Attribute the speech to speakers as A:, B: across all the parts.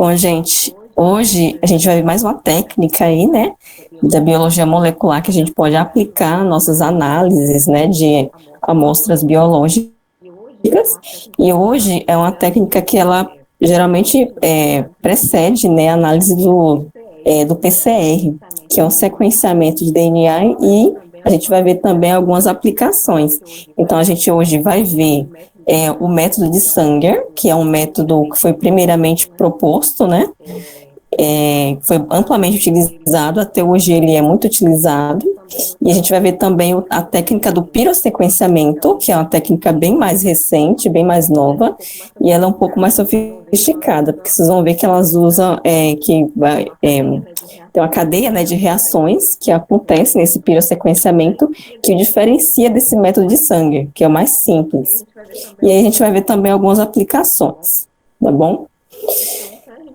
A: Bom, gente, hoje a gente vai ver mais uma técnica aí, né, da biologia molecular que a gente pode aplicar nas nossas análises, né, de amostras biológicas. E hoje é uma técnica que ela geralmente precede, né, a análise do PCR, que é um sequenciamento de DNA, e a gente vai ver também algumas aplicações. Então, a gente hoje vai ver o método de Sanger, que é um método que foi primeiramente proposto, né? Foi amplamente utilizado, até hoje ele é muito utilizado, e a gente vai ver também a técnica do pirossequenciamento, que é uma técnica bem mais recente, bem mais nova, e ela é um pouco mais sofisticada, porque vocês vão ver que elas usam, tem uma cadeia, né, de reações que acontece nesse pirossequenciamento, que o diferencia desse método de Sanger, que é o mais simples. E aí a gente vai ver também algumas aplicações, tá bom?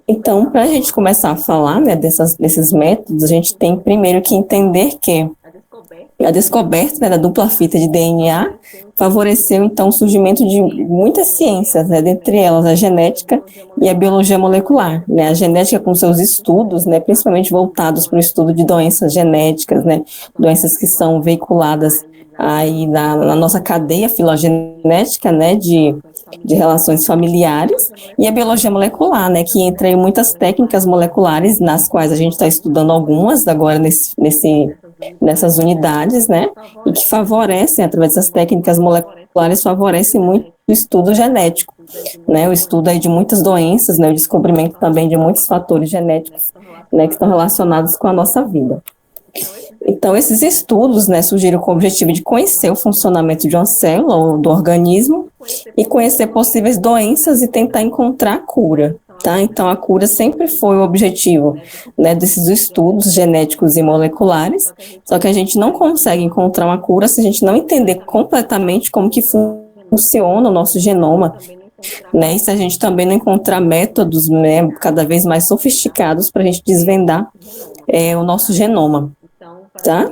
A: Então, para a gente começar a falar, né, desses métodos, a gente tem primeiro que entender que a descoberta, né, da dupla fita de DNA favoreceu, então, o surgimento de muitas ciências, né, dentre elas a genética e a biologia molecular. Né, a genética com seus estudos, né, principalmente voltados para o estudo de doenças genéticas, né, doenças que são veiculadas aí na nossa cadeia filogenética, né, de relações familiares, e a biologia molecular, né, que entra em muitas técnicas moleculares, nas quais a gente está estudando algumas agora nessas unidades, né, e que favorecem, através dessas técnicas moleculares, favorecem muito o estudo genético, né, o estudo aí de muitas doenças, né, o descobrimento também de muitos fatores genéticos, né, que estão relacionados com a nossa vida. Então, esses estudos, né, surgiram com o objetivo de conhecer o funcionamento de uma célula ou do organismo e conhecer possíveis doenças e tentar encontrar a cura. Tá? Então, a cura sempre foi o objetivo, né, desses estudos genéticos e moleculares, só que a gente não consegue encontrar uma cura se a gente não entender completamente como que funciona o nosso genoma, né, e se a gente também não encontrar métodos, né, cada vez mais sofisticados para a gente desvendar o nosso genoma. Tá?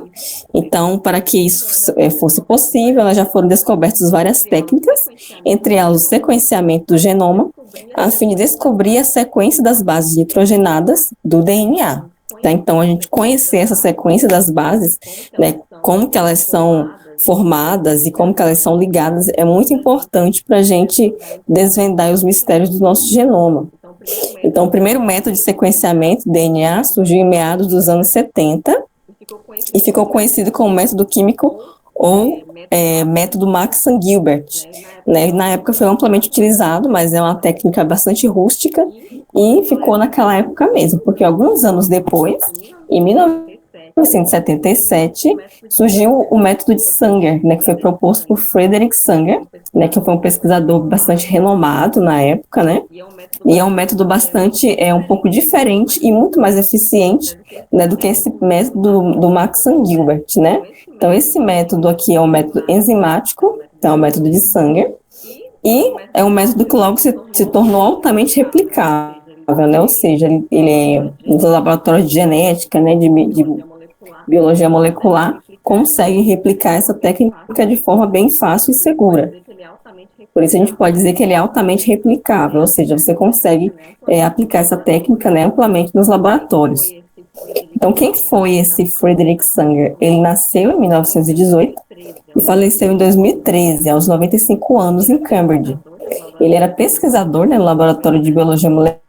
A: Então, para que isso fosse possível, já foram descobertas várias técnicas, entre elas o sequenciamento do genoma, a fim de descobrir a sequência das bases nitrogenadas do DNA. Tá? Então, a gente conhecer essa sequência das bases, né, como que elas são formadas e como que elas são ligadas, é muito importante para a gente desvendar os mistérios do nosso genoma. Então, o primeiro método de sequenciamento do DNA surgiu em meados dos anos 70, e ficou conhecido como método químico ou método Max-Gilbert. Né? Na época foi amplamente utilizado, mas é uma técnica bastante rústica e ficou naquela época mesmo, porque alguns anos depois, em 1977, surgiu o método de Sanger, né, que foi proposto por Frederick Sanger, né, que foi um pesquisador bastante renomado na época, né, e é um método bastante, um pouco diferente e muito mais eficiente, né, do que esse método do Max Gilbert, né. Então, esse método aqui é um método enzimático, então é o método de Sanger, e é um método que logo se tornou altamente replicável, né, ou seja, ele é nos laboratórios de genética, né, de biologia molecular, consegue replicar essa técnica de forma bem fácil e segura. Por isso a gente pode dizer que ele é altamente replicável, ou seja, você consegue aplicar essa técnica, né, amplamente nos laboratórios. Então, quem foi esse Frederick Sanger? Ele nasceu em 1918 e faleceu em 2013, aos 95 anos, em Cambridge. Ele era pesquisador, né, no laboratório de biologia molecular.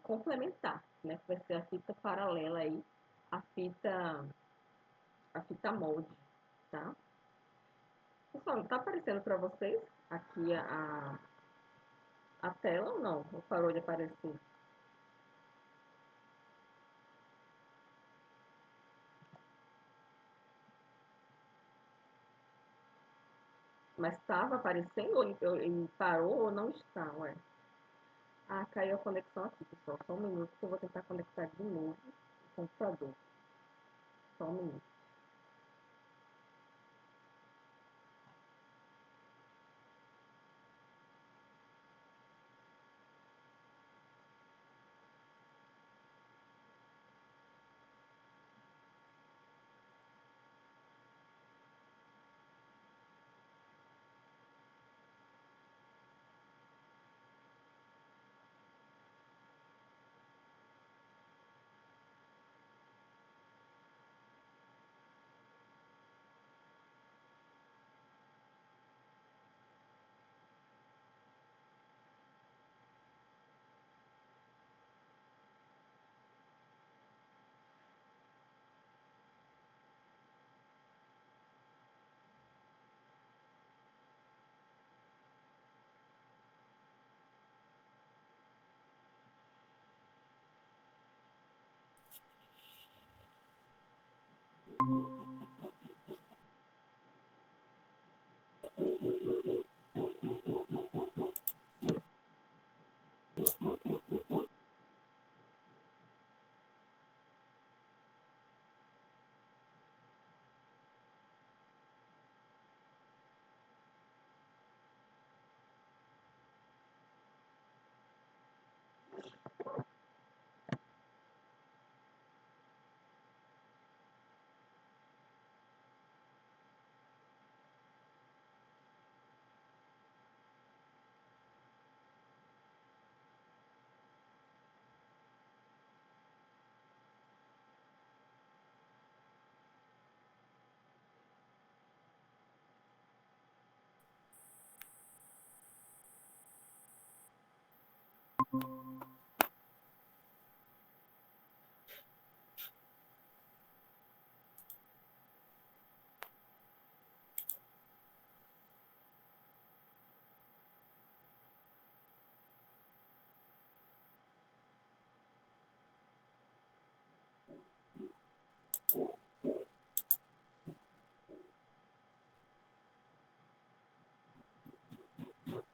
B: complementar, né? Que vai ser a fita paralela aí, a fita, a fita molde, tá? Pessoal, tá aparecendo para vocês aqui a tela ou não? Ou parou de aparecer? Mas estava aparecendo ou ele parou ou não está, ué? Ah, caiu a conexão aqui, pessoal. Só um minuto que eu vou tentar conectar de novo o computador. Só um minuto.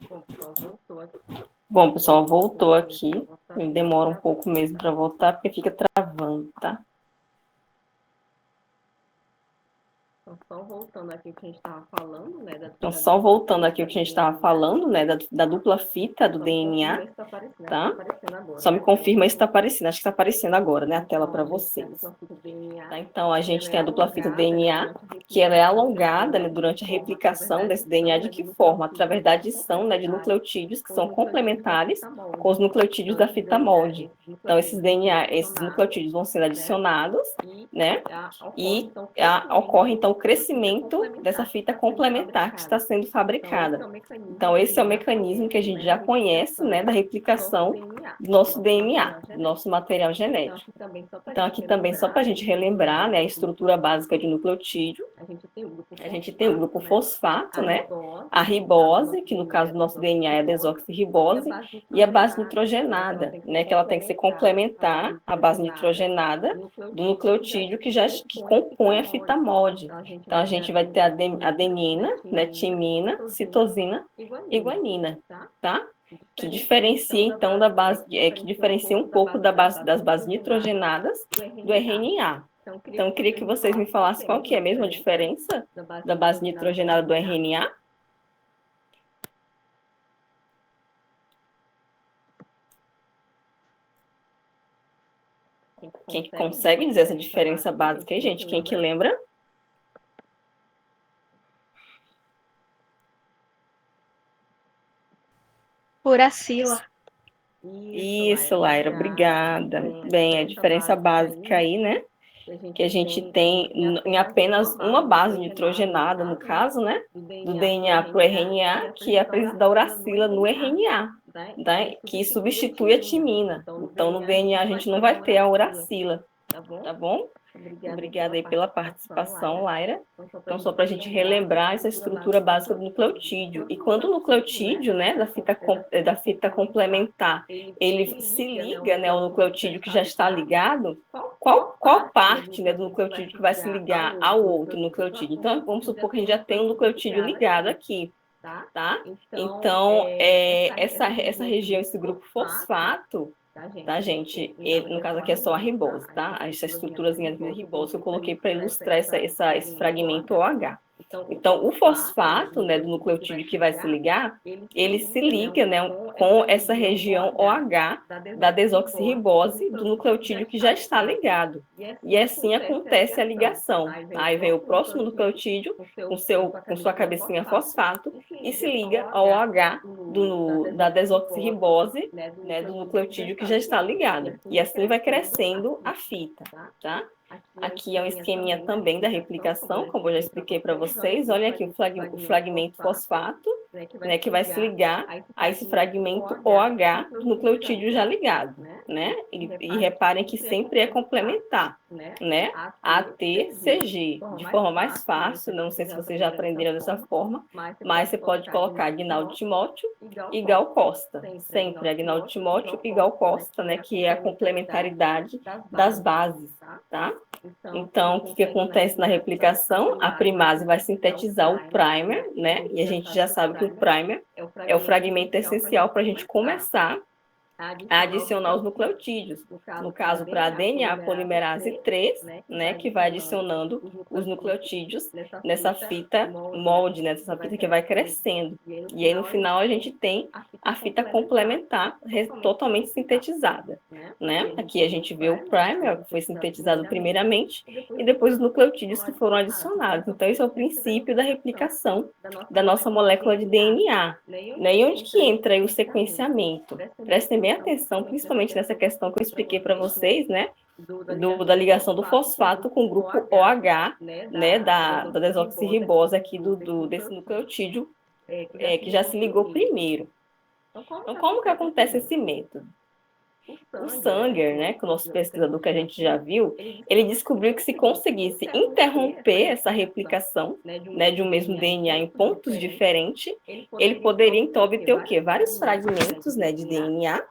B: Bom, pessoal, voltou aqui.
A: Bom, pessoal, voltou aqui. Demora um pouco mesmo para voltar, porque fica travando, tá?
B: Então, só voltando aqui o que a gente estava falando, né?
A: Então, só voltando aqui o que a gente estava falando, né? Da dupla fita do DNA, tá? Só me confirma se está aparecendo. Acho que está aparecendo agora, né? A tela para vocês. Tá? Então, a gente tem a dupla fita DNA, que ela é alongada, né, durante a replicação desse DNA. De que forma? Através da adição, né, de nucleotídeos que são complementares com os nucleotídeos da fita molde. Então, esses DNA, esses nucleotídeos vão sendo adicionados, né? E ocorre, então, o crescimento dessa fita complementar que está sendo fabricada. Então, esse é o mecanismo que a gente já conhece, né, da replicação do nosso DNA, do nosso material genético. Então, aqui também, só para a gente relembrar, né, a estrutura básica de nucleotídeo, a gente tem o grupo fosfato, né, a ribose, que no caso do nosso DNA é a desoxirribose, e a base nitrogenada, né, que ela tem que ser complementar à base nitrogenada do nucleotídeo que compõe a fita molde. Então, a gente vai ter adenina, né, timina, citosina e guanina, tá? Que diferencia, então, da base, que diferencia um pouco das bases nitrogenadas do RNA. Então, eu queria que vocês me falassem qual que é mesmo a diferença da base nitrogenada do RNA. Quem que consegue dizer essa diferença básica aí, gente? Quem que lembra?
C: Uracila.
A: Isso, Laira, obrigada. Bem, a diferença básica aí, né? Que a gente tem em apenas uma base nitrogenada, no caso, né? Do DNA para o RNA, que é a presença da uracila no RNA. que substitui a timina. Então, no DNA a gente não vai ter a uracila, tá bom? Obrigada aí pela participação, Laira. Então, só para a gente relembrar essa estrutura básica do nucleotídeo. E quando o nucleotídeo, né, da fita complementar, ele se liga, né, ao nucleotídeo que já está ligado, qual parte, né, do nucleotídeo que vai se ligar ao outro nucleotídeo? Então, vamos supor que a gente já tem um nucleotídeo ligado aqui, tá? Então, essa região, esse grupo fosfato, tá, gente? No caso aqui é só a ribose, tá? Essa estruturazinha de ribose que eu coloquei para ilustrar esse fragmento OH. Então, o fosfato, né, do nucleotídeo que vai se ligar, ele se liga, né, com essa região OH da desoxirribose do nucleotídeo que já está ligado. E assim acontece a ligação. Aí vem o próximo nucleotídeo com sua cabecinha fosfato e se liga ao OH da desoxirribose, né, do nucleotídeo que já está ligado. E assim vai crescendo a fita, tá? Aqui é um esqueminha também da replicação, como eu já expliquei para vocês. Olha aqui o fragmento fosfato, né, que vai se ligar a esse fragmento OH do nucleotídeo já ligado, né? E reparem que sempre é complementar, né? ATCG, de forma mais fácil, não sei se vocês já aprenderam dessa forma, mas você pode colocar Agnaldo Timóteo e Gal Costa. Sempre Agnaldo Timóteo e Gal Costa, né, que é a complementaridade das bases, tá? Então, o que acontece na replicação? A primase vai sintetizar o primer, né? E a gente já sabe que o primer é o fragmento essencial para a gente começar a adicionar os nucleotídeos. No caso, para a DNA polimerase 3, né, que vai adicionando os nucleotídeos nessa fita molde, nessa fita que vai crescendo. E aí, no final, a gente tem a fita complementar totalmente sintetizada, né? Aqui a gente vê o primer, que foi sintetizado primeiramente, e depois os nucleotídeos que foram adicionados. Então, esse é o princípio da replicação da nossa molécula de DNA. Né? E onde que entra aí o sequenciamento? Prestem bem atenção, principalmente nessa questão que eu expliquei para vocês, né? Da ligação do fosfato com o grupo OH, né? Da desoxirribose aqui desse nucleotídeo que já se ligou primeiro. Então, como que acontece esse método? O Sanger, né, que é o nosso pesquisador que a gente já viu, ele descobriu que se conseguisse interromper essa replicação, né, de um mesmo DNA em pontos diferentes, ele poderia então obter o quê? Vários fragmentos, né, de DNA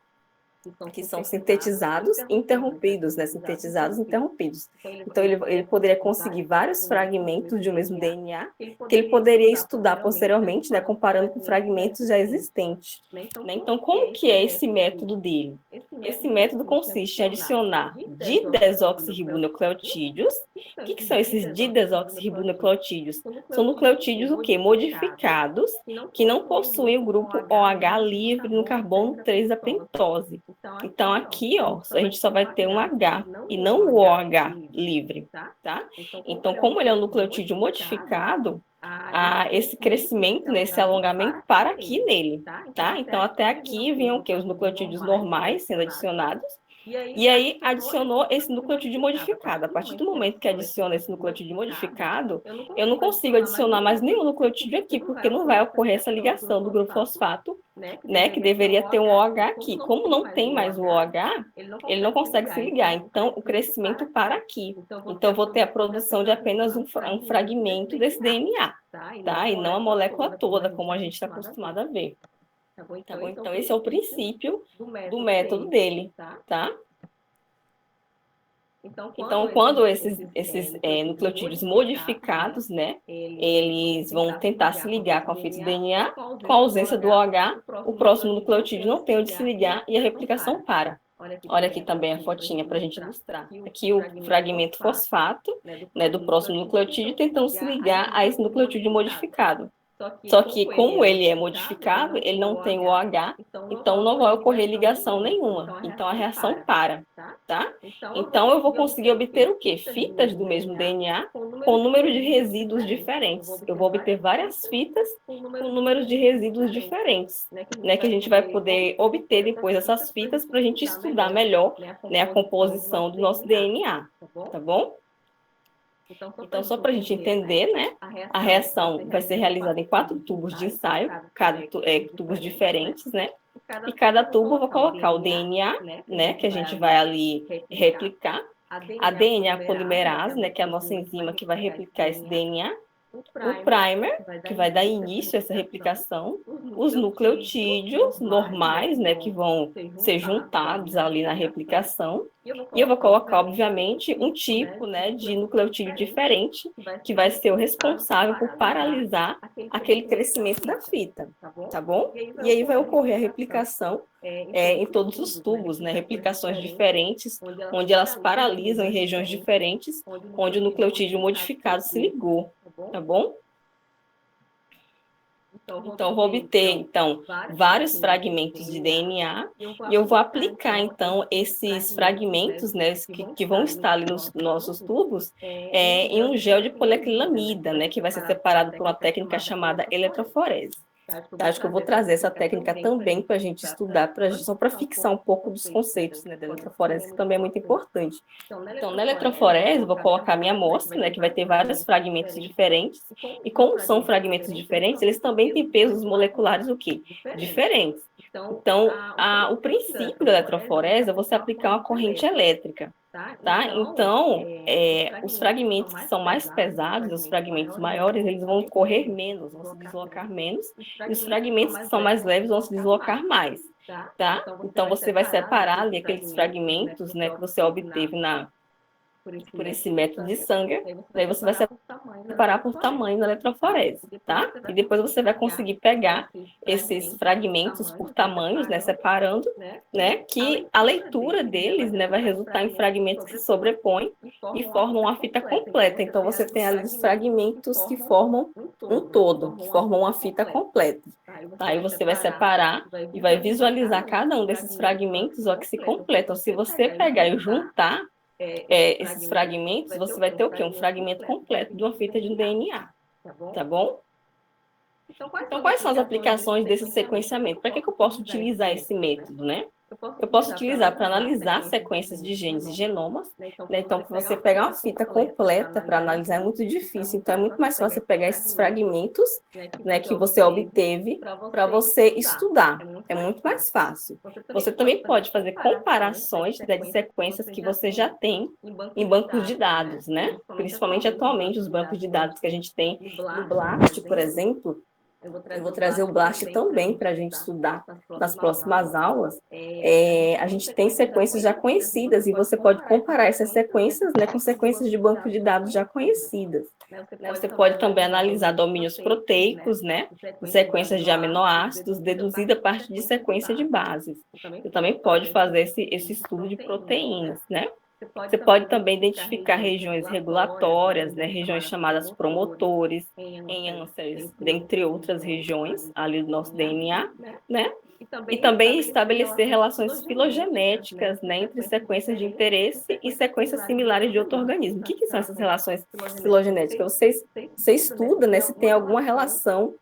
A: que são sintetizados e interrompidos, né? Sintetizados e interrompidos. Então, ele poderia conseguir vários fragmentos de um mesmo DNA que ele poderia estudar posteriormente, né? Comparando com fragmentos já existentes. Né? Então, como que é esse método dele? Esse método consiste em adicionar didesoxirribonucleotídeos. O que são esses didesoxirribonucleotídeos? São nucleotídeos o quê? Modificados, que não possuem o grupo OH livre no carbono 3 da pentose. Então, aqui, ó, a gente só vai ter um H e não o OH livre, tá? Então, como ele é um nucleotídeo modificado, esse crescimento, né, esse alongamento para aqui nele, tá? Então, até aqui vinham o quê? Os nucleotídeos normais sendo adicionados. E aí adicionou esse nucleotídeo modificado. A partir do momento que adiciona esse nucleotídeo modificado, eu não consigo adicionar mais nenhum nucleotídeo aqui, porque não vai ocorrer essa ligação do grupo fosfato, né, que deveria ter um OH aqui. Como não tem mais o OH, ele não consegue se ligar. Então, o crescimento para aqui. Então, eu vou ter a produção de apenas um fragmento desse DNA, tá? E não a molécula toda, como a gente está acostumado a ver. Tá bom? Então, esse é o princípio do método dele, tá? Então, quando esses nucleotídeos modificados, né, eles vão tentar se ligar com a fita do DNA, com a ausência do OH, o próximo nucleotídeo não tem onde se ligar e a replicação para. Olha aqui também a fotinha para a gente ilustrar. Aqui o fragmento fosfato, né, do próximo nucleotídeo tentando se ligar a esse nucleotídeo modificado. Só que, como ele é modificado, ele não tem o OH, então não vai ocorrer ligação nenhuma. Então, a reação para, tá? Então, eu vou conseguir obter o quê? Fitas do mesmo DNA com número de resíduos diferentes. Eu vou obter várias fitas com números de resíduos diferentes, né? Que a gente vai poder obter depois essas fitas para a gente estudar melhor, né, a composição do nosso DNA, tá bom? Então, só para a gente entender, né, a reação vai ser realizada em 4 tubos de ensaio, tubos diferentes, né? E cada tubo eu vou colocar o DNA, né, que a gente vai ali replicar, a DNA polimerase, né, que é a nossa enzima que vai replicar esse DNA, o primer, que vai dar início a essa replicação, os nucleotídeos normais, né, que vão ser juntados ali na replicação, e eu vou colocar, obviamente, um tipo, né, de nucleotídeo diferente, que vai ser o responsável por paralisar aquele crescimento da fita, tá bom? E aí vai ocorrer a replicação em todos os tubos, né, replicações diferentes, onde elas paralisam em regiões diferentes, onde o nucleotídeo modificado se ligou, tá bom? Então, eu vou obter, então, vários fragmentos de DNA e eu vou aplicar, então, esses fragmentos, né, que vão estar ali nos nossos tubos, em um gel de poliacrilamida, né, que vai ser separado por uma técnica chamada eletroforese. Tá, acho que eu vou trazer essa técnica também para a gente estudar, só para fixar um pouco dos conceitos, né, da eletroforese, que também é muito importante. Então, na eletroforese, eu vou colocar a minha amostra, né, que vai ter vários fragmentos diferentes, e como são fragmentos diferentes, eles também têm pesos moleculares o quê? Diferentes. Então, o princípio da eletroforese é você aplicar uma corrente elétrica. Tá? Então, os fragmentos que são mais pesados, os fragmentos maiores, eles vão correr menos, vão se deslocar menos, e os fragmentos que são mais leves vão se deslocar mais, tá? Então, você vai separar ali aqueles fragmentos, né, que você obteve por esse método de Sanger, daí você vai separar por tamanho na eletroforese, tá? E depois você vai conseguir pegar esses fragmentos por tamanhos, né, separando, né, que a leitura deles, né, vai resultar em fragmentos que se sobrepõem e formam uma fita completa. Então, você tem ali os fragmentos que formam um todo, que formam uma fita completa. Tá? Aí você vai separar e vai visualizar cada um desses fragmentos, ó, que se completam. Se você pegar e juntar esses fragmentos, você vai ter o quê? Um fragmento completo de uma fita de um DNA, tá bom? Então, quais são as aplicações desse sequenciamento? Para que eu posso utilizar esse método, né? Eu posso utilizar para analisar sequências de genes e genomas, né? Então, para você pegar uma fita completa para analisar é muito difícil, então é muito mais fácil você pegar esses fragmentos, né, que você obteve para você estudar. É muito mais fácil. Você também pode fazer comparações, né, de sequências que você já tem em bancos de dados, né? Principalmente atualmente, os bancos de dados que a gente tem no BLAST, por exemplo. Eu vou trazer o BLAST também para a gente estudar nas próximas aulas. A gente tem sequências já conhecidas e você pode comparar essas sequências, né, com sequências de banco de dados já conhecidas. Você pode também analisar domínios proteicos, né, sequências de aminoácidos, deduzida a partir de sequência de bases. Você também pode fazer esse estudo de proteínas, né? Você pode também identificar regiões regulatórias, né, regiões chamadas promotores, enhancers, dentre outras regiões ali do nosso DNA, né? E também estabelecer relações filogenéticas, né, entre sequências de interesse e sequências similares de outro organismo. O que são essas relações filogenéticas? Você estuda, né, se tem alguma relação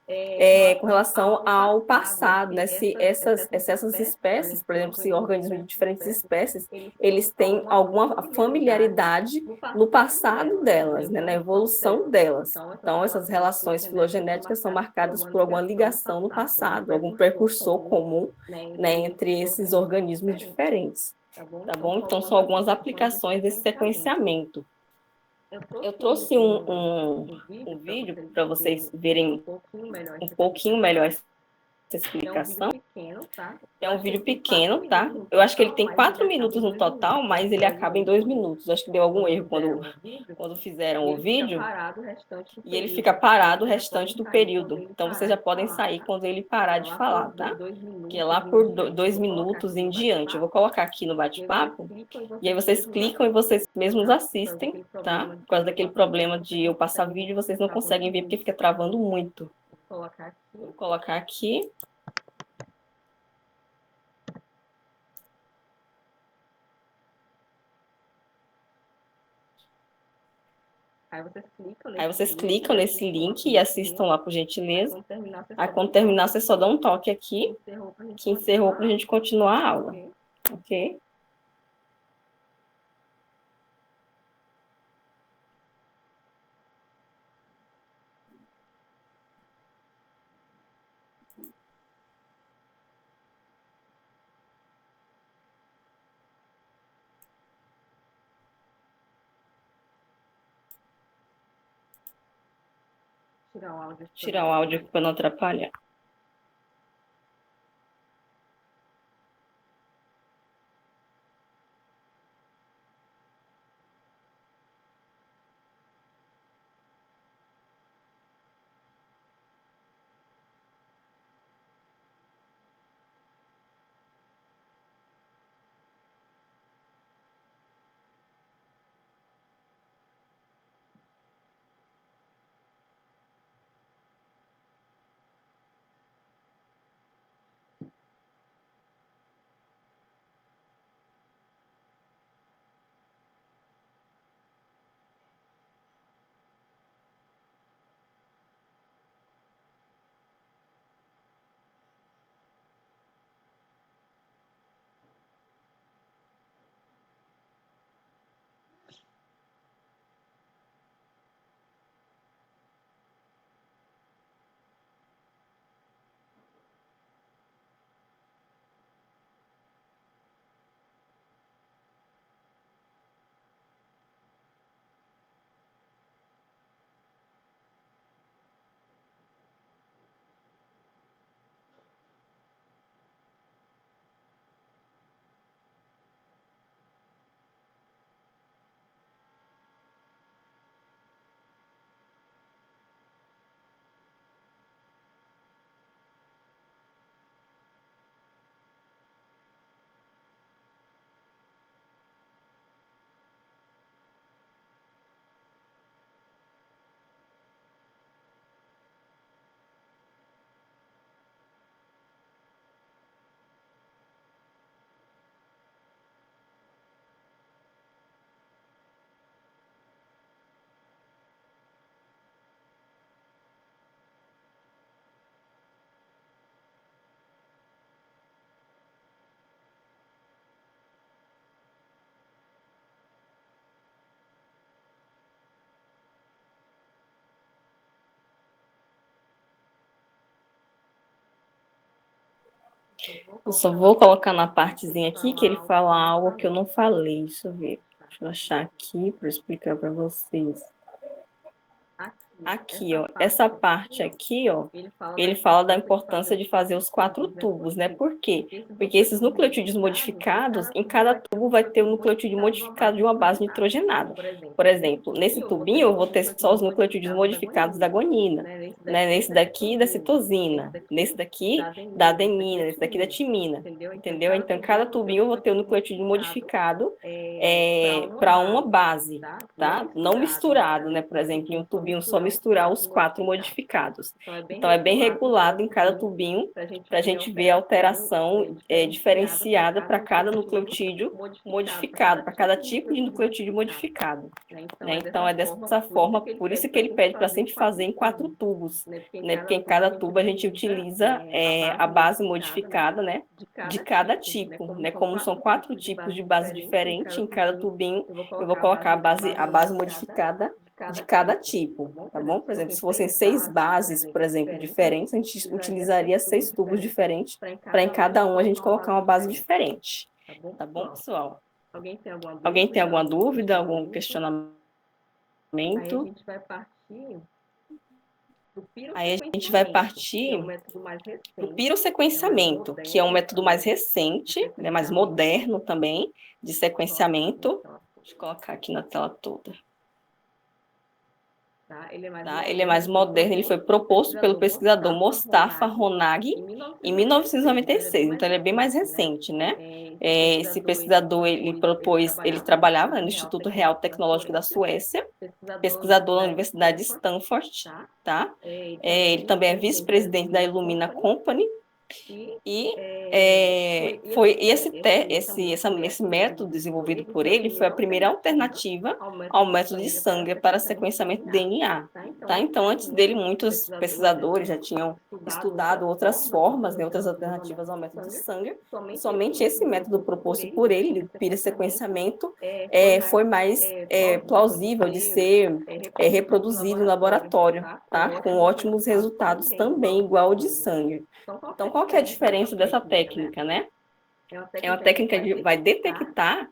A: com relação ao passado, né? Se essas espécies, por exemplo, se organismos de diferentes espécies, eles têm alguma familiaridade no passado delas, né? Na evolução delas. Então, essas relações filogenéticas são marcadas por alguma ligação no passado, algum precursor comum, né, entre esses organismos diferentes. Tá bom? Então, são algumas aplicações desse sequenciamento. Eu trouxe um vídeo para vocês verem um pouquinho melhor essa explicação. É um vídeo pequeno, tá? Eu acho que ele tem 4 minutos no total, mas ele acaba em 2 minutos. Acho que deu algum erro quando fizeram o vídeo. E ele fica parado o restante do período. Então, vocês já podem sair quando ele parar de falar, tá? Que é lá por 2 minutos em diante. Eu vou colocar aqui no bate-papo. E aí vocês clicam e vocês mesmos assistem, tá? Por causa daquele problema de eu passar vídeo, vocês não conseguem ver porque fica travando muito. Vou colocar aqui. Aí vocês clicam nesse link e assistam lá, por gentileza. Aí quando terminar, você só dá um toque aqui, que encerrou para a gente continuar a aula. Ok?
B: tirar o áudio aqui para não atrapalhar. Eu só vou colocar na partezinha aqui que ele fala algo que eu não falei. Deixa eu ver. Deixa eu achar aqui para explicar para vocês. Aqui, ó, essa parte aqui, ó, ele fala da importância de fazer os 4 tubos, né? Por quê? Porque esses nucleotídeos modificados, em cada tubo vai ter um nucleotídeo modificado de uma base nitrogenada. Por exemplo, nesse tubinho eu vou ter só os nucleotídeos modificados da guanina, né? Nesse daqui da citosina, nesse daqui da adenina, nesse daqui da timina, entendeu? Então, em cada tubinho eu vou ter um nucleotídeo modificado para uma base, tá? Não misturado, né? Por exemplo, em um tubinho só misturar os 4 modificados. Então, é bem regulado em cada tubinho para a gente ver a alteração diferenciada para cada nucleotídeo modificado, para cada tipo de nucleotídeo modificado. Né? Então, é dessa forma, por isso que ele pede para sempre fazer em 4 tubos, né? Porque em cada tubo a gente utiliza a base modificada, né? De cada tipo, né? Como são 4 tipos de base diferentes, em cada tubinho eu vou colocar a base modificada de cada tipo, tá bom? Por exemplo, se fossem 6 bases, por exemplo, diferentes, a gente utilizaria 6 tubos diferentes para em cada um a gente colocar uma base diferente, tá bom, pessoal? Alguém tem alguma dúvida, algum questionamento? Aí a gente vai partir para o pirossequenciamento, que é um método mais recente, né, mais moderno também, de sequenciamento. Deixa eu colocar aqui na tela toda. Ele é mais moderno, ele foi proposto pelo pesquisador Mostafa Ronag em 1996, então ele é bem mais recente, né? Esse pesquisador, ele trabalhava no Instituto Real Tecnológico da Suécia, pesquisador na Universidade de Stanford, tá? Ele também é vice-presidente da Illumina Company, e esse método desenvolvido por ele foi a primeira alternativa ao método de Sanger para sequenciamento de DNA. Tá? Então, antes dele, muitos pesquisadores já tinham estudado outras formas, né, outras alternativas ao método de Sanger. Somente esse método proposto por ele, de pirossequenciamento, foi mais plausível de ser reproduzido no laboratório, tá? Com ótimos resultados também, igual ao de Sanger. Então, qual que é a diferença dessa técnica, né? É uma técnica que vai detectar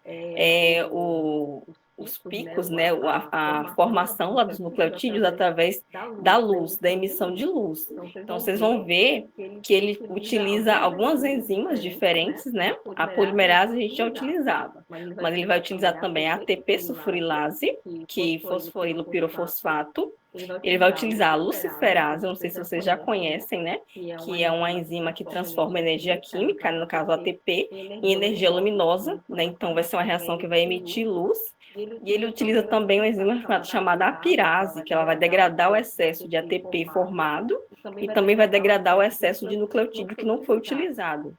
A: os picos, né, a formação lá dos nucleotídeos através da luz, da emissão de luz. Então, vocês vão ver que ele utiliza algumas enzimas diferentes, né? A polimerase a gente já utilizava, mas ele vai utilizar também a ATP sulfurilase, que fosforila o pirofosfato. Ele vai utilizar a luciferase, não sei se vocês já conhecem, né? Que é uma enzima que transforma energia química, no caso ATP, em energia luminosa, né? Então vai ser uma reação que vai emitir luz. E ele utiliza também uma enzima chamada apirase, que ela vai degradar o excesso de ATP formado e também vai degradar o excesso de nucleotídeo que não foi utilizado.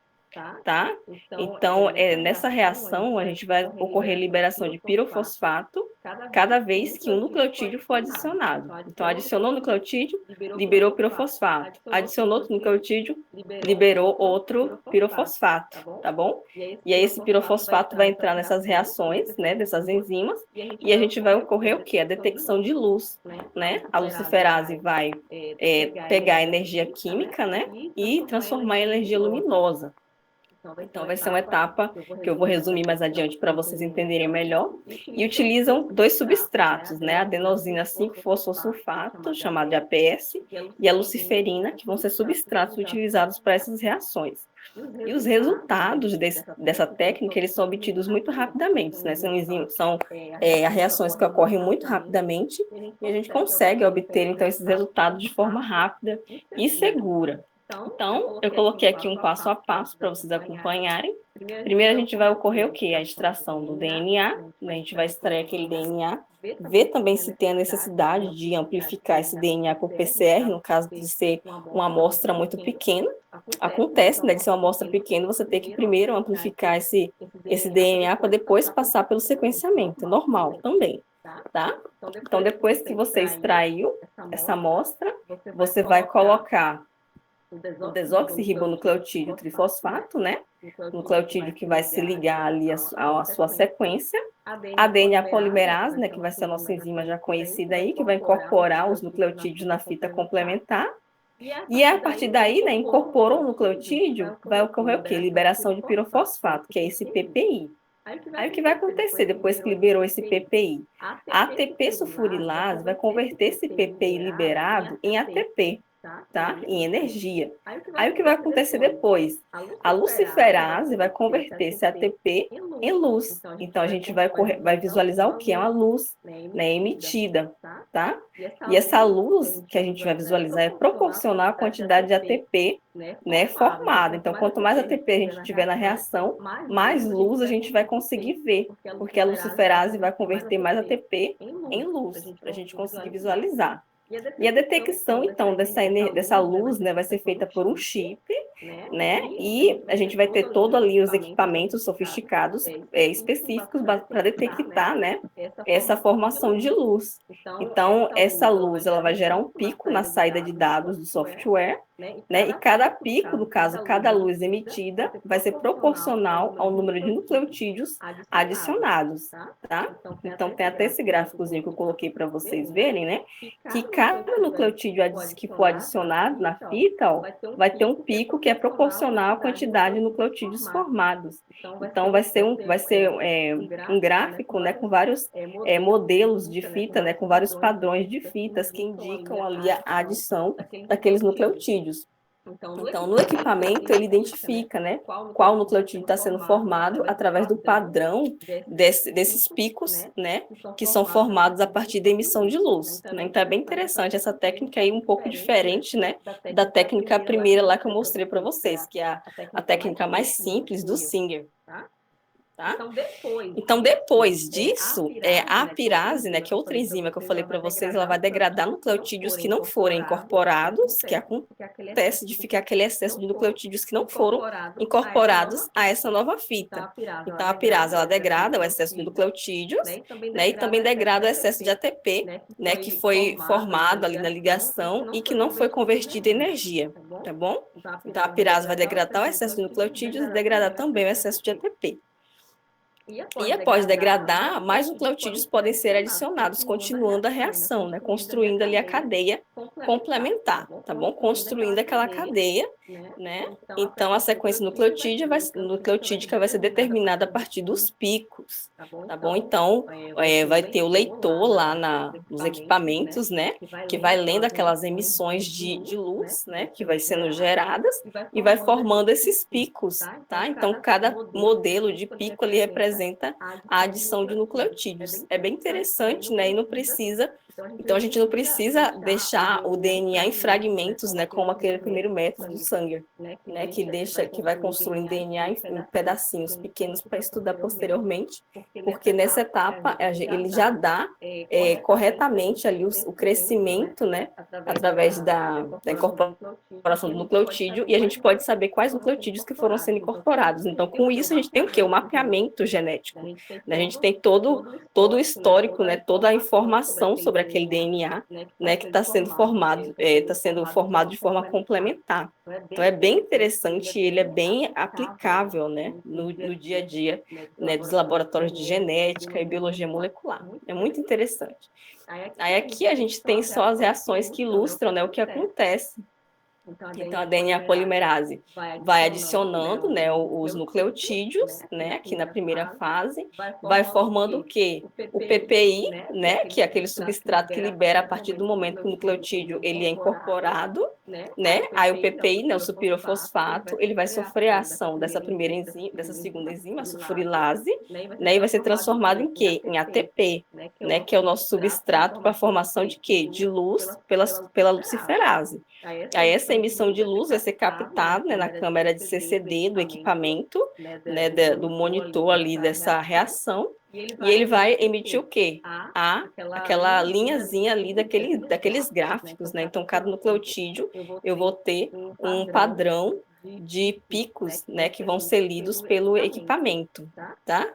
A: Tá? Então, nessa reação, a gente vai ocorrer liberação de pirofosfato cada vez que um nucleotídeo for adicionado. Então, adicionou o nucleotídeo, liberou pirofosfato. Adicionou outro nucleotídeo, liberou outro pirofosfato, tá bom? E aí, esse pirofosfato vai entrar nessas reações, né, dessas enzimas, e a gente vai ocorrer o quê? A detecção de luz, né? A luciferase vai pegar a energia química, né, e transformar em energia luminosa. Então, vai ser uma etapa que eu vou resumir mais adiante para vocês entenderem melhor. E utilizam dois substratos, né? A adenosina 5-fosfosulfato, chamado de APS, e a luciferina, que vão ser substratos utilizados para essas reações. E os resultados dessa técnica, eles são obtidos muito rapidamente, né? São reações que ocorrem muito rapidamente e a gente consegue obter, então, esses resultados de forma rápida e segura. Então, eu coloquei aqui um passo a passo para vocês acompanharem. Primeiro, a gente vai ocorrer o quê? A extração do DNA, né? A gente vai extrair aquele DNA, ver também se tem a necessidade de amplificar esse DNA por PCR, no caso de ser uma amostra muito pequena. Acontece, né, de ser uma amostra pequena, você tem que primeiro amplificar esse DNA para depois passar pelo sequenciamento, normal também, tá? Então, depois que você extraiu essa amostra, você vai colocar o desoxirribonucleotídeo trifosfato, né? Nucleotídeo que vai se ligar ali à sua sequência. A DNA polimerase, né? Que vai ser a nossa enzima já conhecida aí, que vai incorporar os nucleotídeos na fita complementar. E a partir daí, né? Incorporou o nucleotídeo, vai ocorrer o quê? Liberação de pirofosfato, que é esse PPI. Aí o que vai acontecer depois que liberou esse PPI? A ATP sulfurilase vai converter esse PPI liberado em ATP. Tá? Em energia. Aí o que vai acontecer depois? A luciferase vai converter esse ATP em luz. Então a gente vai visualizar o que é uma luz, né, emitida, tá? E essa luz que a gente vai visualizar é proporcional à quantidade de ATP, né, formada. Então quanto mais ATP a gente tiver na reação, mais luz a gente vai conseguir ver, porque a luciferase vai converter mais ATP em luz, para a gente conseguir visualizar. E a detecção, então, dessa luz, né, vai ser feita por um chip, né? E a gente vai ter todo ali os equipamentos sofisticados específicos para detectar, né, essa formação de luz. Então, essa luz, ela vai gerar um pico na saída de dados do software, né? E cada pico, no caso, cada luz emitida, vai ser proporcional ao número de nucleotídeos adicionados, tá? Então, tem até esse gráficozinho que eu coloquei para vocês verem, né? Que cada nucleotídeo que for adicionado na fita, ó, vai ter um pico que é proporcional à quantidade de nucleotídeos formados. Então, vai ser um gráfico, né, com vários modelos de fita, né, com vários padrões de fitas que indicam ali a adição daqueles nucleotídeos. Então, no equipamento, ele identifica, né, qual nucleotídeo está sendo formado através do padrão desses picos, né, que são formados a partir da emissão de luz. Né? Então, é bem interessante essa técnica aí, um pouco diferente, né, da técnica primeira lá que eu mostrei para vocês, que é a técnica mais simples do Singer. Tá? Então, depois disso, a apirase, né, que é outra enzima que eu falei para vocês, ela vai degradar nucleotídeos que não forem incorporados, que acontece de ficar aquele excesso de nucleotídeos que não foram incorporados a essa nova fita. Então, a apirase, ela degrada o excesso de nucleotídeos, né, e também degrada o excesso de ATP, né, que foi formado ali na ligação e que não foi convertido em energia, tá bom? Então, a apirase vai degradar o excesso de nucleotídeos e degradar também o excesso de ATP. E após degradar, mais nucleotídeos podem ser adicionados, continuando a reação, né? Construindo ali a cadeia complementar, tá bom? Construindo aquela cadeia, né? Então, a sequência nucleotídica vai ser determinada a partir dos picos, tá bom? Então, vai ter o leitor lá nos equipamentos, né? Que vai lendo aquelas emissões de luz, né? Que vai sendo geradas e vai formando esses picos, tá? Então, cada modelo de pico ali representa a adição de nucleotídeos. É bem interessante, né? E não precisa... Então, a gente não precisa deixar o DNA em fragmentos, né? Como aquele primeiro método do Sanger, né? Que vai construindo DNA em pedacinhos pequenos para estudar posteriormente, porque nessa etapa ele já dá corretamente ali o crescimento, né? Através da incorporação do nucleotídeo, e a gente pode saber quais nucleotídeos que foram sendo incorporados. Então, com isso, a gente tem o quê? O mapeamento genético. A gente tem todo o histórico, né? Toda a informação sobre aquele DNA, né? Que está sendo formado de forma complementar. Então, é bem interessante e ele é bem aplicável, né? No dia a dia, né? Dos laboratórios de genética e biologia molecular. É muito interessante. Aí aqui a gente tem só as reações que ilustram, né, o que acontece. Então, a DNA polimerase vai adicionando, né, os nucleotídeos, né, aqui na primeira fase, vai formando o quê? O PPI, né, que é aquele substrato que libera a partir do momento que o nucleotídeo ele é incorporado, né? Aí o PPI, né, o supirofosfato, ele vai sofrer a ação dessa segunda enzima, a sulfurilase, né, e vai ser transformado em quê? Em ATP, né, que é o nosso substrato para a formação de quê? De luz pela luciferase. Aí essa emissão de luz vai ser captada, né, na câmera de CCD do equipamento, né, do monitor ali dessa reação, e ele vai emitir o quê? Aquela linhazinha ali daqueles gráficos, né? Então, cada nucleotídeo eu vou ter um padrão de picos, né, que vão ser lidos pelo equipamento, tá?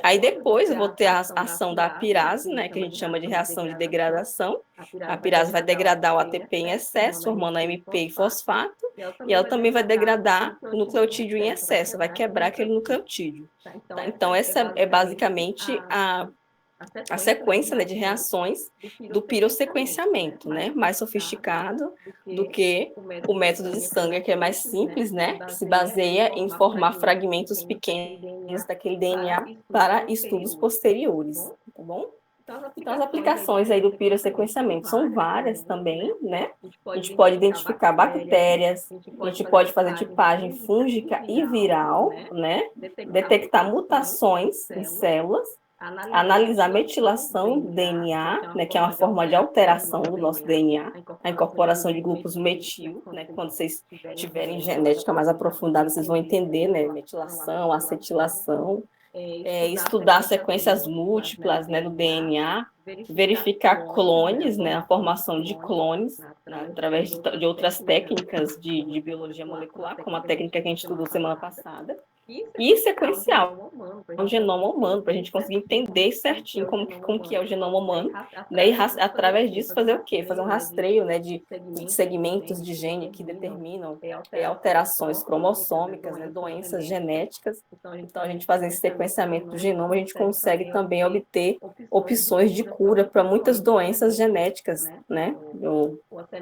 A: Aí depois eu vou ter a ação da apirase, né, que a gente chama de reação de degradação. A apirase vai degradar o ATP em excesso, formando AMP e fosfato, e ela também vai degradar o nucleotídeo em excesso, vai quebrar aquele nucleotídeo. Tá? Então, essa é basicamente a sequência, né, de reações do pirossequenciamento, né, mais sofisticado do que o método de Sanger, que é mais simples, né, que se baseia em formar fragmentos pequenos daquele DNA para estudos posteriores, tá bom? Então, as aplicações aí do pirossequenciamento são várias também, né? A gente pode identificar bactérias, a gente pode fazer tipagem fúngica e viral, né? Detectar mutações em células, analisar metilação do DNA, né, que é uma forma de alteração do nosso DNA, a incorporação de grupos metil, né, quando vocês tiverem genética mais aprofundada, vocês vão entender, né, metilação, acetilação, estudar sequências múltiplas, né, do DNA, verificar clones, né, a formação de clones, né, através de outras técnicas de biologia molecular, como a técnica que a gente estudou semana passada, e sequencial o genoma humano, para a gente conseguir entender certinho como que é o genoma humano, né, e através disso fazer o quê? Fazer um rastreio, né, de segmentos de gene que determinam alterações cromossômicas, né, doenças genéticas. Então, a gente fazendo esse sequenciamento do genoma, a gente consegue também obter opções de cura para muitas doenças genéticas, né, ou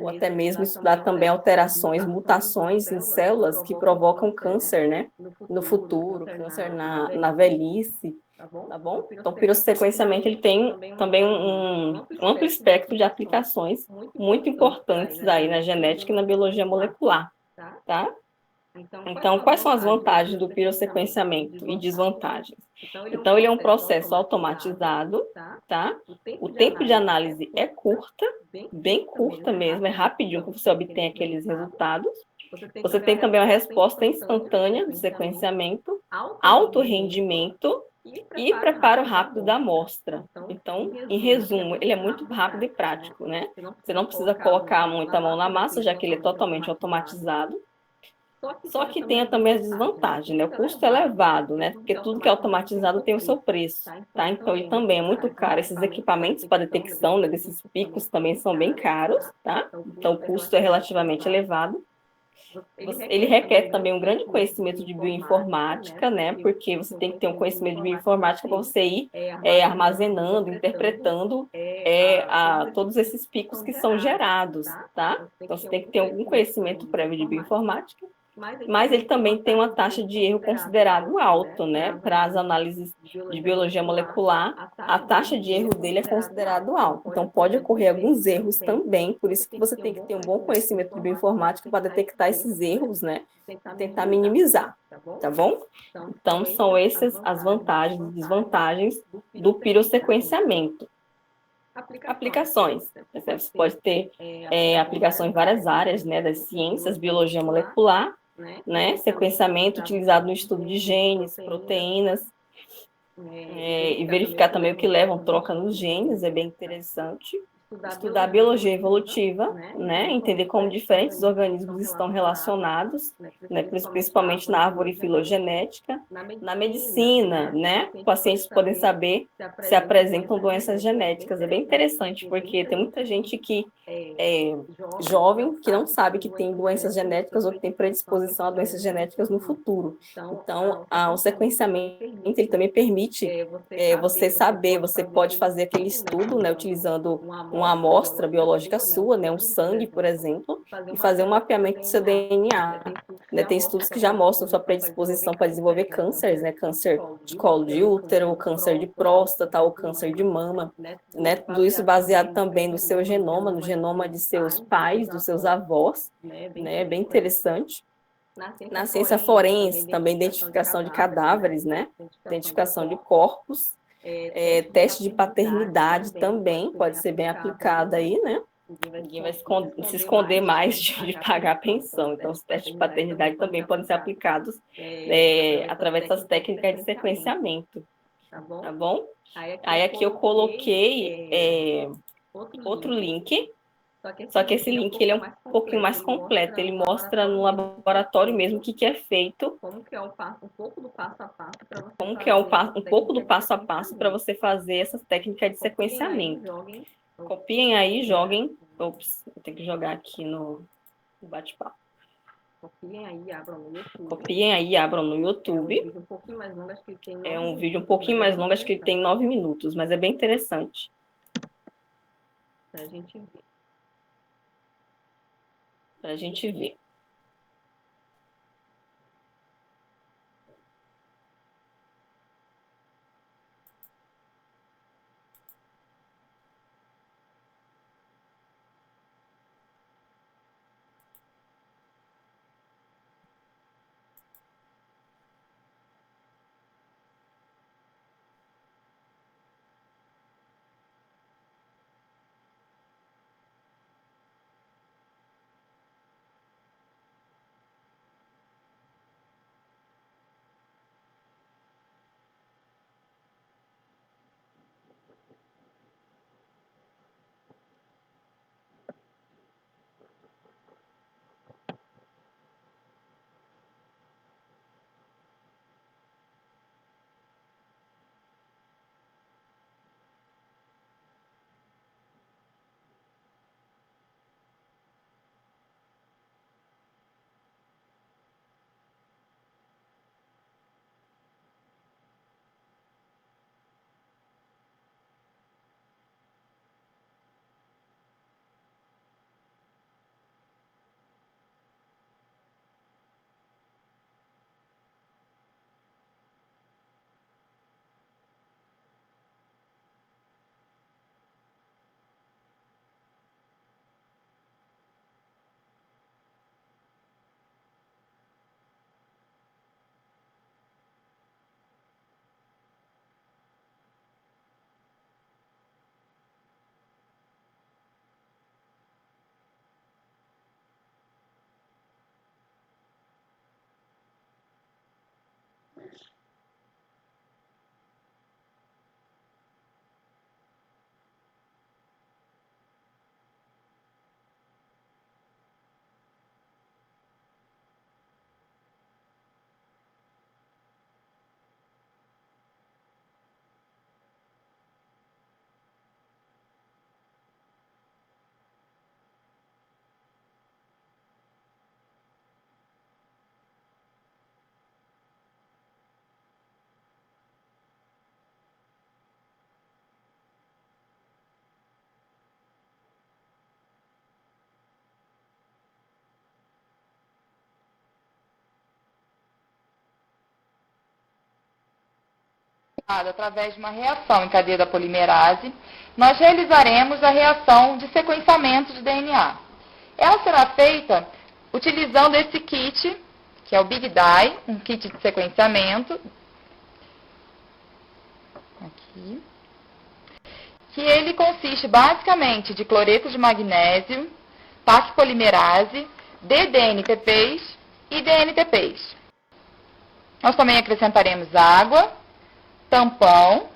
A: até mesmo estudar também alterações, mutações em células que provocam câncer, né, no futuro, câncer na velhice, tá bom? Então, o pirossequenciamento ele tem também um amplo espectro de aplicações muito importantes aí na genética e na biologia molecular, tá? Então, quais são as vantagens do pirossequenciamento e desvantagens? Então, ele é um processo automatizado, tá? O tempo de análise é curta, bem curta mesmo, é rapidinho que você obtém aqueles resultados. Você tem também uma resposta instantânea do sequenciamento, alto rendimento e preparo rápido da amostra. Então, em resumo, ele é muito rápido e prático, né? Você não precisa colocar muita mão na massa, já que ele é totalmente automatizado. Só que tem também as desvantagens, né? O custo é elevado, né? Porque tudo que é automatizado tem o seu preço, tá? Então, ele também é muito caro. Esses equipamentos para detecção, né, desses picos também são bem caros, tá? Então, o custo é relativamente elevado. Ele requer também um grande conhecimento de bioinformática, né? Porque você tem que ter um conhecimento de bioinformática para você ir armazenando, interpretando todos esses picos que são gerados, tá? Então, você tem que ter algum conhecimento prévio de bioinformática, mas ele também tem uma taxa de erro considerado alto, né? Para as análises de biologia molecular, a taxa de erro dele é considerado alto. Então, pode ocorrer alguns erros também, por isso que você tem que ter um bom conhecimento de bioinformática para detectar esses erros, né? E tentar minimizar, tá bom? Então, são essas as vantagens e desvantagens do pirossequenciamento. Aplicações. Você pode ter aplicação em várias áreas, né, das ciências, biologia molecular, né, sequenciamento utilizado no estudo de genes, proteínas, e verificar também o que levam troca nos genes, é bem interessante. Estudar biologia evolutiva, né, entender como diferentes organismos estão relacionados, né, principalmente na árvore filogenética. Na medicina, né, pacientes podem saber se apresentam doenças genéticas. É bem interessante, porque tem muita gente que é jovem que não sabe que tem doenças genéticas ou que tem predisposição a doenças genéticas no futuro. Então, o sequenciamento ele também permite você saber, você pode fazer aquele estudo, né, utilizando uma amostra biológica sua, né, um sangue, por exemplo, e fazer um mapeamento do seu DNA. Né, tem estudos que já mostram sua predisposição para desenvolver cânceres, né, câncer de colo de útero, câncer de próstata ou câncer de mama, né, tudo isso baseado também no seu genoma, no genoma de seus pais, dos seus avós, né, é bem interessante. Na ciência forense, também identificação de cadáveres, né, identificação de corpos, teste de paternidade também pode ser bem aplicado aí, né? Ninguém vai se esconder mais de pagar a pensão. Então, os testes de paternidade também podem ser aplicados através dessas técnicas de sequenciamento, tá bom? Aí aqui eu coloquei outro link, só que esse link ele é um pouquinho mais completo, ele mostra no laboratório mesmo o que é feito,
B: como que é um pouco do passo a passo para você
A: como que é um pouco do passo a passo para você fazer essas técnicas de sequenciamento. Copiem aí, joguem. Ops, eu tenho que jogar aqui no bate-papo.
B: Copiem aí, abram no YouTube.
A: Copiem aí, abram no YouTube.
B: É um vídeo um pouquinho mais longo, acho que ele tem 9
A: É um vídeo um pouquinho mais longo, acho que ele tem 9 minutos, mas é bem interessante.
B: Pra gente ver.
A: Pra gente ver.
D: através de uma reação em cadeia da polimerase, nós realizaremos a reação de sequenciamento de DNA. Ela será feita utilizando esse kit, que é o Big Dye, um kit de sequenciamento, aqui, que ele consiste basicamente de cloreto de magnésio, Pac polimerase, ddNTPs e DNTPs. Nós também acrescentaremos água, tampão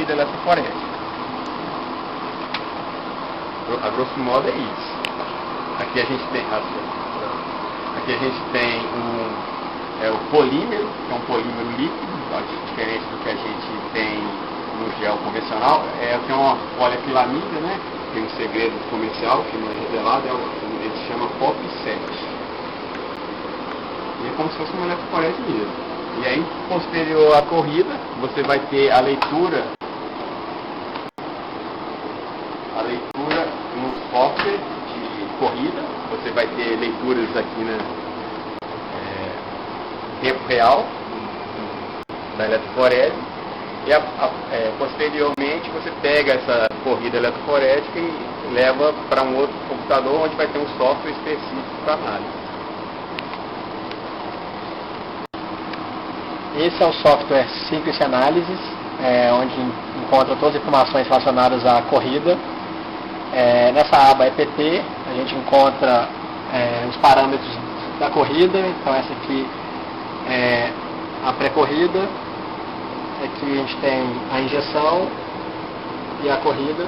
E: corrida eletroforética. A grosso modo é isso. Aqui a gente tem o polímero, que é um polímero líquido, diferente do que a gente tem no gel convencional. Tem uma poliacrilamida, né? Tem um segredo comercial que não é revelado, ele se chama POP7. E é como se fosse uma eletroforese mesmo. E aí, posterior à corrida, você vai ter a leitura no software de corrida. Você vai ter leituras aqui em tempo real da eletroforese. E posteriormente você pega essa corrida eletroforética e leva para um outro computador onde vai ter um software específico para análise.
F: Esse é o software Simples Analysis, onde encontra todas as informações relacionadas à corrida. Nessa aba EPT, a gente encontra os parâmetros da corrida. Então essa aqui é a pré-corrida. Aqui a gente tem a injeção e a corrida.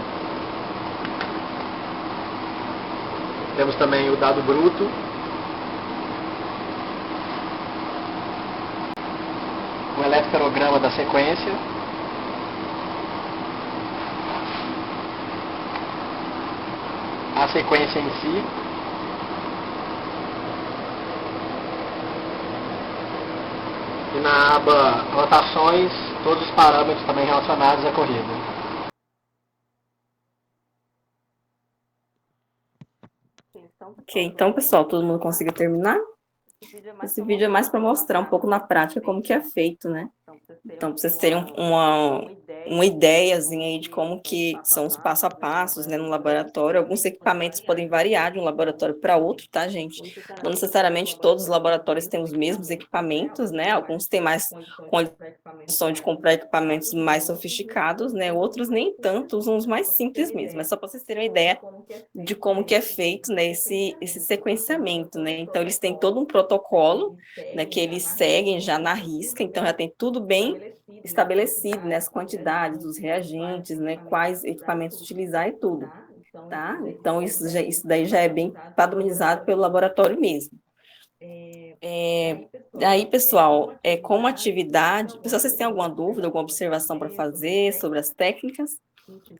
F: Temos também o dado bruto. O eletrocardiograma da sequência. A sequência em si. E na aba rotações, todos os parâmetros também relacionados à corrida.
A: Ok, então, pessoal, todo mundo conseguiu terminar? Esse vídeo é mais para mostrar um pouco na prática como que é feito, né? Então, para vocês terem uma ideiazinha aí de como que são os passo a passos, né, no laboratório. Alguns equipamentos podem variar de um laboratório para outro, tá, gente? Não necessariamente todos os laboratórios têm os mesmos equipamentos, né? Alguns têm mais condição de comprar equipamentos mais sofisticados, né? Outros nem tanto, usam os mais simples mesmo. É só para vocês terem uma ideia de como que é feito, né, esse sequenciamento, né? Então, eles têm todo um protocolo, né, que eles seguem já na risca, então já tem tudo bem estabelecido, né, as quantidades dos reagentes, né, quais equipamentos utilizar e tudo, tá? Então, isso daí já é bem padronizado pelo laboratório mesmo. Aí, pessoal, como atividade, pessoal, vocês têm alguma dúvida, alguma observação para fazer sobre as técnicas?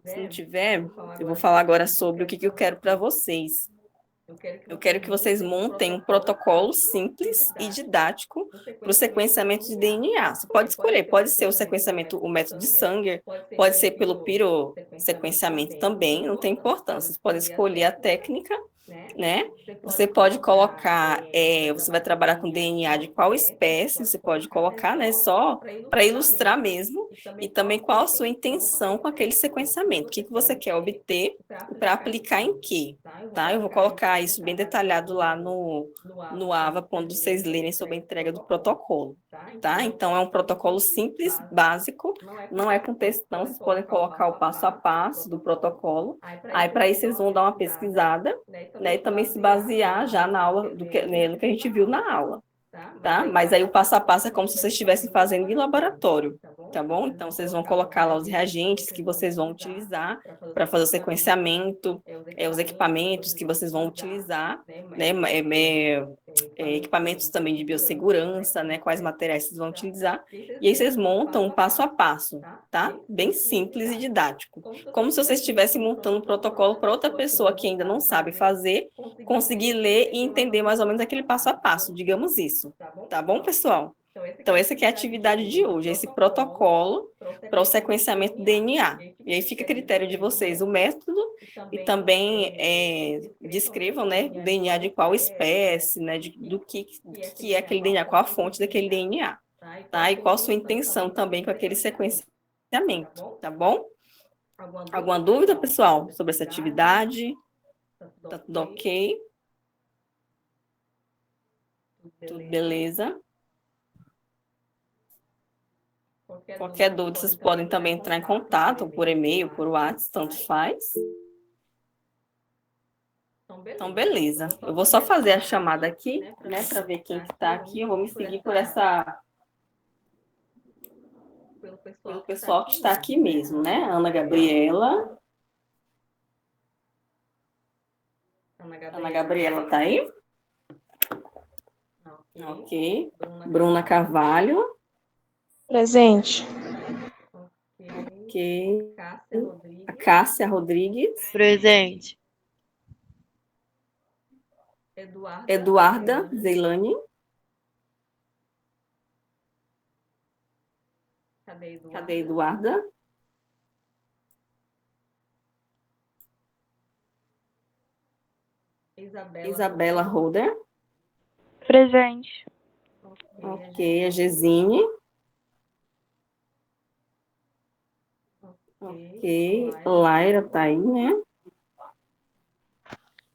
A: Se não tiver, eu vou falar agora sobre o que eu quero para vocês. Eu quero que vocês montem um protocolo simples e didático para o sequenciamento de DNA. Você pode escolher, pode ser o método de Sanger, pode ser pelo pirossequenciamento também, não tem importância. Vocês podem escolher a técnica, né? Você pode colocar, você vai trabalhar com DNA de qual espécie, você pode colocar, né? Só para ilustrar mesmo, e também qual a sua intenção com aquele sequenciamento, o que você quer obter para aplicar em quê, tá? Eu vou colocar isso bem detalhado lá no AVA, quando vocês lerem sobre a entrega do protocolo, tá? Então, é um protocolo simples, básico, não é com textão, vocês podem colocar o passo a passo do protocolo, aí para isso vocês vão dar uma pesquisada, né, e também se basear já na aula, no que a gente viu na aula, tá? Mas aí o passo a passo é como se vocês estivessem fazendo em laboratório, tá bom? Então, vocês vão colocar lá os reagentes que vocês vão utilizar para fazer o sequenciamento, os equipamentos que vocês vão utilizar, né? Equipamentos também de biossegurança, né? Quais materiais vocês vão utilizar. E aí vocês montam um passo a passo, tá? Bem simples e didático. Como se vocês estivessem montando um protocolo para outra pessoa que ainda não sabe fazer, conseguir ler e entender mais ou menos aquele passo a passo, digamos isso. Tá bom, pessoal? Então, essa aqui é a atividade de hoje, esse protocolo para o sequenciamento do DNA. E aí fica a critério de vocês o método e também descrevam, né, o DNA de qual espécie, né, do que é aquele DNA, qual a fonte daquele DNA, tá? E qual a sua intenção também com aquele sequenciamento, tá bom? Alguma dúvida, pessoal, sobre essa atividade? Tá tudo ok? Tudo beleza? Qualquer dúvida, vocês podem também entrar em contato por e-mail, por WhatsApp, tanto faz. Então, beleza. Eu vou só fazer a chamada aqui, né, para ver quem está aqui. Eu vou me seguir por pelo pessoal que está aqui mesmo, né? Ana Gabriela. Ana Gabriela tá aí? Ok. Bruna Carvalho.
C: Presente.
A: Ok. A Cássia Rodrigues.
C: Presente.
A: Eduarda Zeilani. Cadê a Eduarda? Isabela Roder.
C: Presente.
A: Ok. A Gesine. Ok. Laira tá aí, né?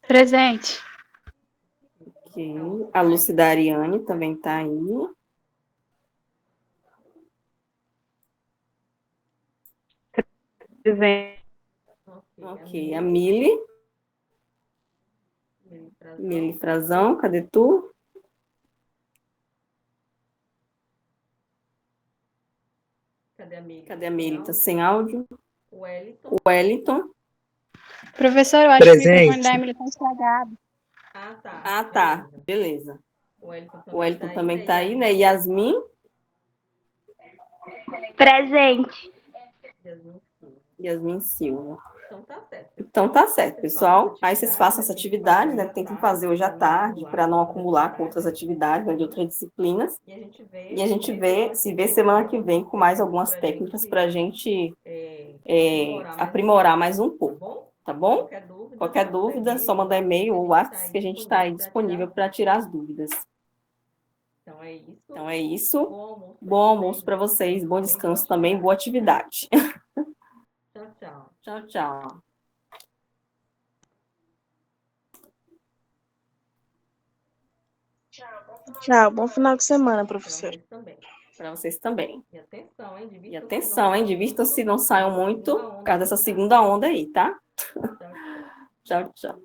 C: Presente.
A: Ok. A Lucidariane também tá aí.
C: Presente.
A: Ok. A Mili. Mili Frazão, cadê tu? Cadê a Mili? Tá sem áudio. O Wellington.
C: Professor, eu acho que o microfone da Emily tá estragado.
A: Ah, tá. Beleza. O Wellington também tá aí, né? Yasmin.
C: Presente.
A: Yasmin Silva. Então tá certo, pessoal. Aí vocês façam essa atividade, né? Tentem fazer hoje à tarde, para não acumular com outras atividades, né, de outras disciplinas. E a gente se vê semana que vem com mais algumas técnicas para a gente aprimorar mais um pouco, tá bom? Qualquer dúvida, só mandar e-mail ou WhatsApp que a gente está aí disponível para tirar as dúvidas. Então é isso. Bom almoço para vocês, bom descanso também, boa atividade. Tchau, tchau.
C: Tchau, bom final de semana, professor.
A: Para vocês também. E atenção, hein? Divirtam-se, não saiam muito por causa dessa segunda onda aí, tá? Tchau, tchau.